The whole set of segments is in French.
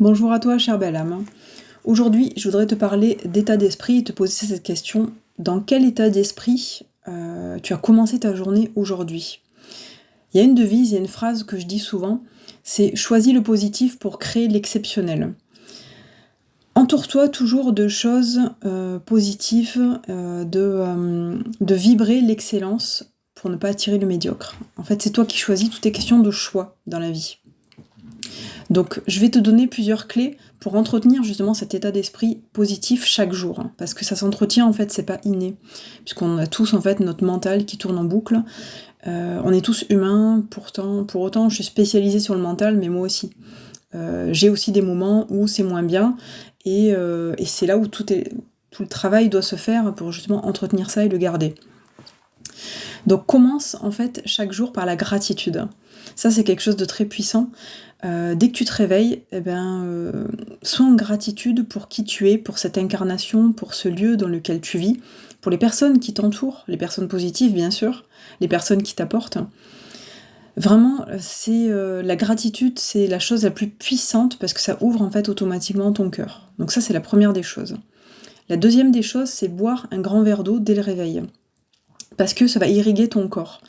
Bonjour à toi, chère belle âme. Aujourd'hui, je voudrais te parler d'état d'esprit et te poser cette question. Dans quel état d'esprit tu as commencé ta journée aujourd'hui? Il y a une devise, il y a une phrase que je dis souvent, c'est choisis le positif pour créer l'exceptionnel. Entoure-toi toujours de choses positives, de vibrer l'excellence pour ne pas attirer le médiocre. En fait, c'est toi qui choisis, tout est question de choix dans la vie. Donc, je vais te donner plusieurs clés pour entretenir justement cet état d'esprit positif chaque jour, hein, parce que ça s'entretient en fait, c'est pas inné, puisqu'on a tous en fait notre mental qui tourne en boucle. On est tous humains, pour autant, je suis spécialisée sur le mental, mais moi aussi. J'ai aussi des moments où c'est moins bien, et c'est là où tout le travail doit se faire pour justement entretenir ça et le garder. Donc commence en fait chaque jour par la gratitude. Ça c'est quelque chose de très puissant. Dès que tu te réveilles, sois en gratitude pour qui tu es, pour cette incarnation, pour ce lieu dans lequel tu vis, pour les personnes qui t'entourent, les personnes positives bien sûr, les personnes qui t'apportent. Vraiment, la gratitude, c'est la chose la plus puissante parce que ça ouvre en fait automatiquement ton cœur. Donc ça c'est la première des choses. La deuxième des choses, c'est boire un grand verre d'eau dès le réveil. Parce que ça va irriguer ton corps.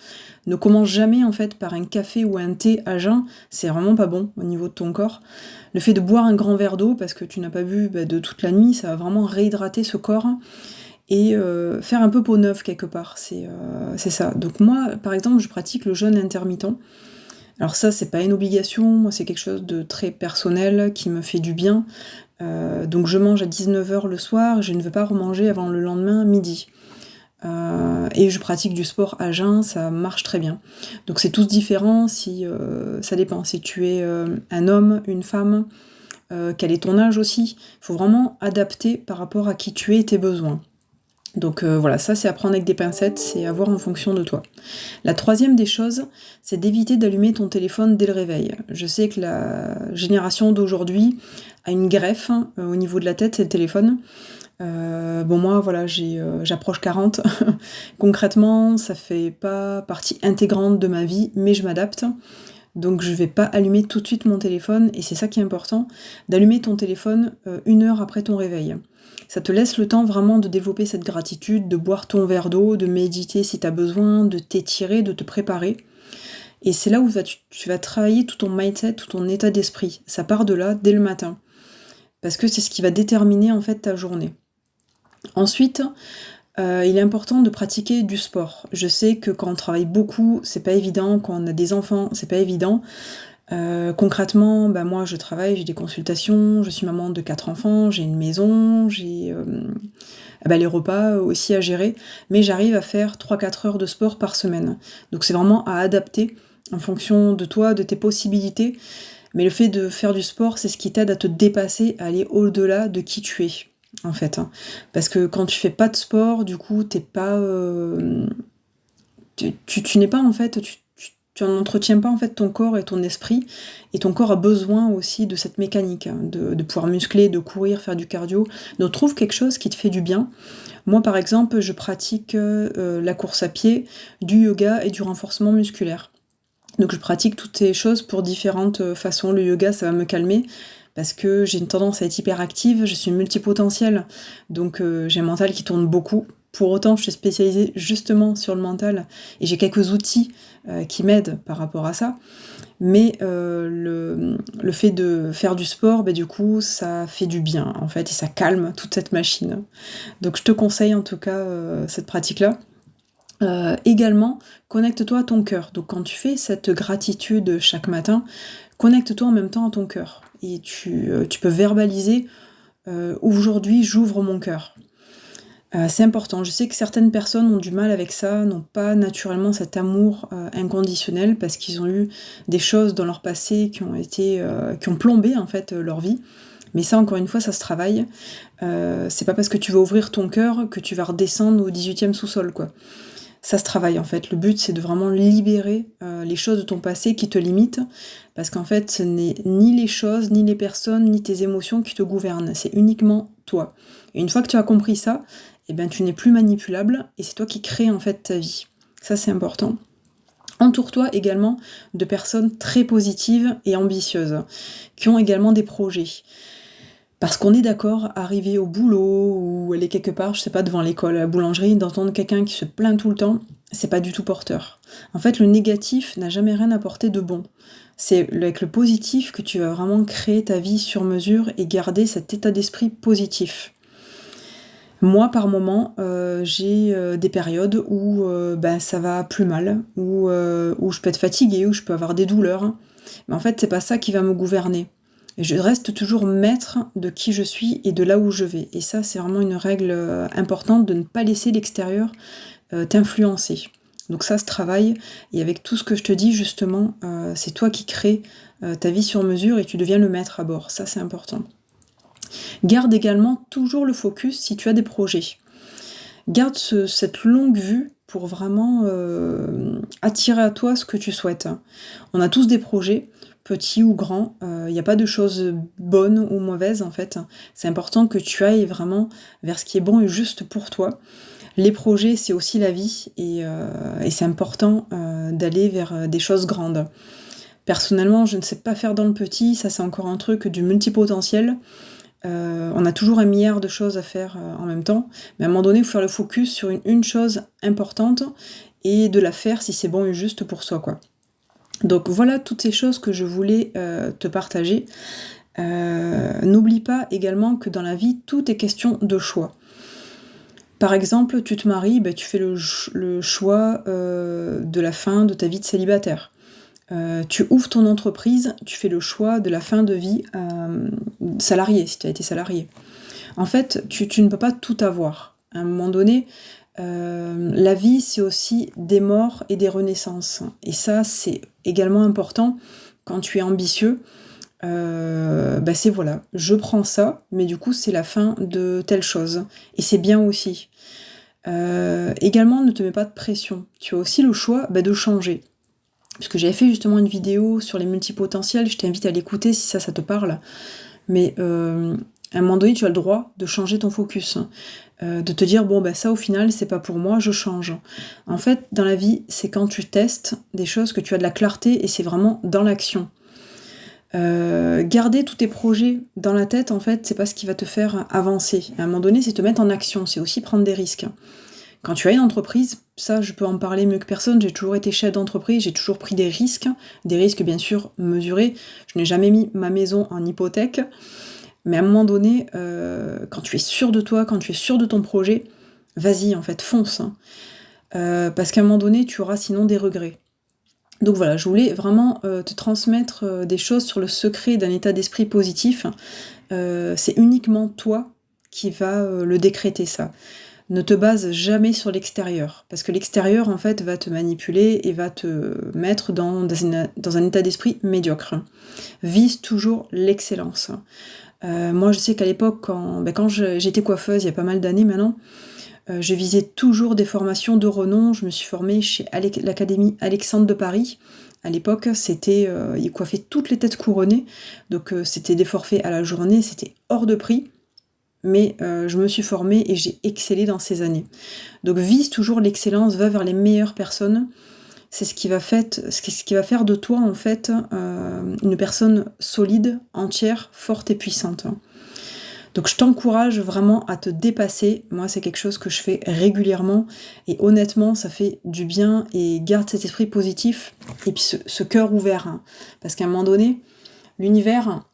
Ne commence jamais en fait par un café ou un thé à jeun, c'est vraiment pas bon au niveau de ton corps. Le fait de boire un grand verre d'eau parce que tu n'as pas bu de toute la nuit, ça va vraiment réhydrater ce corps et faire un peu peau neuve quelque part, c'est ça. Donc moi, par exemple, je pratique le jeûne intermittent. Alors ça, c'est pas une obligation, moi c'est quelque chose de très personnel qui me fait du bien. Donc je mange à 19h le soir, je ne veux pas remanger avant le lendemain midi. Et je pratique du sport à jeun, ça marche très bien. Donc c'est tous différent, ça dépend. Si tu es un homme, une femme, quel est ton âge aussi. Il faut vraiment adapter par rapport à qui tu es et tes besoins. Donc voilà, ça c'est à prendre avec des pincettes, c'est à voir en fonction de toi. La troisième des choses, c'est d'éviter d'allumer ton téléphone dès le réveil. Je sais que la génération d'aujourd'hui a une greffe au niveau de la tête, c'est le téléphone. Moi voilà, j'approche 40. Concrètement, ça fait pas partie intégrante de ma vie, mais je m'adapte. Donc je vais pas allumer tout de suite mon téléphone, et c'est ça qui est important, d'allumer ton téléphone 1 heure après ton réveil. Ça te laisse le temps vraiment de développer cette gratitude, de boire ton verre d'eau, de méditer si tu as besoin, de t'étirer, de te préparer. Et c'est là où tu vas travailler tout ton mindset, tout ton état d'esprit. Ça part de là, dès le matin. Parce que c'est ce qui va déterminer en fait ta journée. Ensuite, il est important de pratiquer du sport. Je sais que quand on travaille beaucoup, c'est pas évident, quand on a des enfants, c'est pas évident. Concrètement, moi je travaille, j'ai des consultations, je suis maman de 4 enfants, j'ai une maison, j'ai les repas aussi à gérer, mais j'arrive à faire 3-4 heures de sport par semaine. Donc c'est vraiment à adapter en fonction de toi, de tes possibilités. Mais le fait de faire du sport, c'est ce qui t'aide à te dépasser, à aller au-delà de qui tu es, en fait. Parce que quand tu fais pas de sport, du coup, t'es pas... tu n'es pas, en fait... Tu n'entretiens pas en fait ton corps et ton esprit, et ton corps a besoin aussi de cette mécanique, de pouvoir muscler, de courir, faire du cardio. Donc trouve quelque chose qui te fait du bien. Moi par exemple, je pratique la course à pied, du yoga et du renforcement musculaire. Donc je pratique toutes ces choses pour différentes façons. Le yoga, ça va me calmer, parce que j'ai une tendance à être hyperactive, je suis multipotentielle, donc j'ai un mental qui tourne beaucoup. Pour autant, je suis spécialisée justement sur le mental, et j'ai quelques outils qui m'aident par rapport à ça. Mais le fait de faire du sport, du coup, ça fait du bien, en fait, et ça calme toute cette machine. Donc je te conseille en tout cas cette pratique-là. Également, connecte-toi à ton cœur. Donc quand tu fais cette gratitude chaque matin, connecte-toi en même temps à ton cœur. Et tu peux verbaliser aujourd'hui j'ouvre mon cœur. C'est important. Je sais que certaines personnes ont du mal avec ça, n'ont pas naturellement cet amour inconditionnel parce qu'ils ont eu des choses dans leur passé qui ont plombé en fait leur vie. Mais ça, encore une fois, ça se travaille. C'est pas parce que tu vas ouvrir ton cœur que tu vas redescendre au 18e sous-sol, quoi. Ça se travaille en fait. Le but, c'est de vraiment libérer les choses de ton passé qui te limitent, parce qu'en fait, ce n'est ni les choses, ni les personnes, ni tes émotions qui te gouvernent. C'est uniquement toi. Et une fois que tu as compris ça, tu n'es plus manipulable, et c'est toi qui crées en fait ta vie. Ça, c'est important. Entoure-toi également de personnes très positives et ambitieuses, qui ont également des projets. Parce qu'on est d'accord, arriver au boulot ou aller quelque part, je sais pas, devant l'école, à la boulangerie, d'entendre quelqu'un qui se plaint tout le temps, c'est pas du tout porteur. En fait, le négatif n'a jamais rien apporté de bon. C'est avec le positif que tu vas vraiment créer ta vie sur mesure et garder cet état d'esprit positif. Moi, par moment, j'ai des périodes où ça va plus mal, où je peux être fatiguée, où je peux avoir des douleurs. Mais en fait, c'est pas ça qui va me gouverner. Et je reste toujours maître de qui je suis et de là où je vais. Et ça, c'est vraiment une règle importante de ne pas laisser l'extérieur t'influencer. Donc ça se travaille, et avec tout ce que je te dis, justement, c'est toi qui crées ta vie sur mesure et tu deviens le maître à bord. Ça, c'est important. Garde également toujours le focus si tu as des projets. Garde cette longue vue pour vraiment attirer à toi ce que tu souhaites. On a tous des projets, petits ou grands, il n'y a pas de choses bonnes ou mauvaises en fait. C'est important que tu ailles vraiment vers ce qui est bon et juste pour toi. Les projets, c'est aussi la vie, et c'est important d'aller vers des choses grandes. Personnellement, je ne sais pas faire dans le petit, ça c'est encore un truc du multipotentiel. On a toujours un milliard de choses à faire en même temps, mais à un moment donné, il faut faire le focus sur une chose importante et de la faire si c'est bon et juste pour soi, quoi. Donc voilà toutes ces choses que je voulais te partager. N'oublie pas également que dans la vie, tout est question de choix. Par exemple, tu te maries, tu fais le choix de la fin de ta vie de célibataire. Tu ouvres ton entreprise, tu fais le choix de la fin de vie salarié, si tu as été salarié. En fait, tu ne peux pas tout avoir. À un moment donné, la vie, c'est aussi des morts et des renaissances. Et ça, c'est également important quand tu es ambitieux. C'est voilà, je prends ça, mais du coup, c'est la fin de telle chose. Et c'est bien aussi. Également, ne te mets pas de pression. Tu as aussi le choix de changer. Parce que j'avais fait justement une vidéo sur les multipotentiels, je t'invite à l'écouter si ça te parle. Mais à un moment donné, tu as le droit de changer ton focus. De te dire, ça au final, c'est pas pour moi, je change. En fait, dans la vie, c'est quand tu testes des choses que tu as de la clarté et c'est vraiment dans l'action. Garder tous tes projets dans la tête, en fait, c'est pas ce qui va te faire avancer. À un moment donné, c'est te mettre en action, c'est aussi prendre des risques. Quand tu as une entreprise, ça je peux en parler mieux que personne, j'ai toujours été chef d'entreprise, j'ai toujours pris des risques bien sûr mesurés, je n'ai jamais mis ma maison en hypothèque, mais à un moment donné, quand tu es sûr de toi, quand tu es sûr de ton projet, vas-y en fait, fonce, parce qu'à un moment donné, tu auras sinon des regrets. Donc voilà, je voulais vraiment te transmettre des choses sur le secret d'un état d'esprit positif, c'est uniquement toi qui va le décréter ça. Ne te base jamais sur l'extérieur, parce que l'extérieur, en fait, va te manipuler et va te mettre dans un état d'esprit médiocre. Vise toujours l'excellence. Moi, je sais qu'à l'époque, quand j'étais coiffeuse, il y a pas mal d'années maintenant, je visais toujours des formations de renom. Je me suis formée chez l'Académie Alexandre de Paris. À l'époque, ils coiffaient toutes les têtes couronnées, donc c'était des forfaits à la journée, c'était hors de prix. Mais je me suis formée et j'ai excellé dans ces années. Donc vise toujours l'excellence, va vers les meilleures personnes. C'est ce qui va faire de toi en fait une personne solide, entière, forte et puissante. Donc je t'encourage vraiment à te dépasser. Moi, c'est quelque chose que je fais régulièrement et honnêtement, ça fait du bien, et garde cet esprit positif et puis ce cœur ouvert. Hein. Parce qu'à un moment donné, l'univers,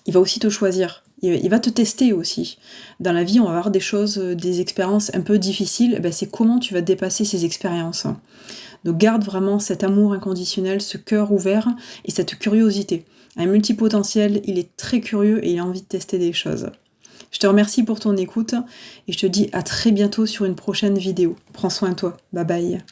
il va aussi te choisir. Il va te tester aussi. Dans la vie, on va avoir des choses, des expériences un peu difficiles. C'est comment tu vas dépasser ces expériences. Donc garde vraiment cet amour inconditionnel, ce cœur ouvert et cette curiosité. Un multipotentiel, il est très curieux et il a envie de tester des choses. Je te remercie pour ton écoute et je te dis à très bientôt sur une prochaine vidéo. Prends soin de toi. Bye bye.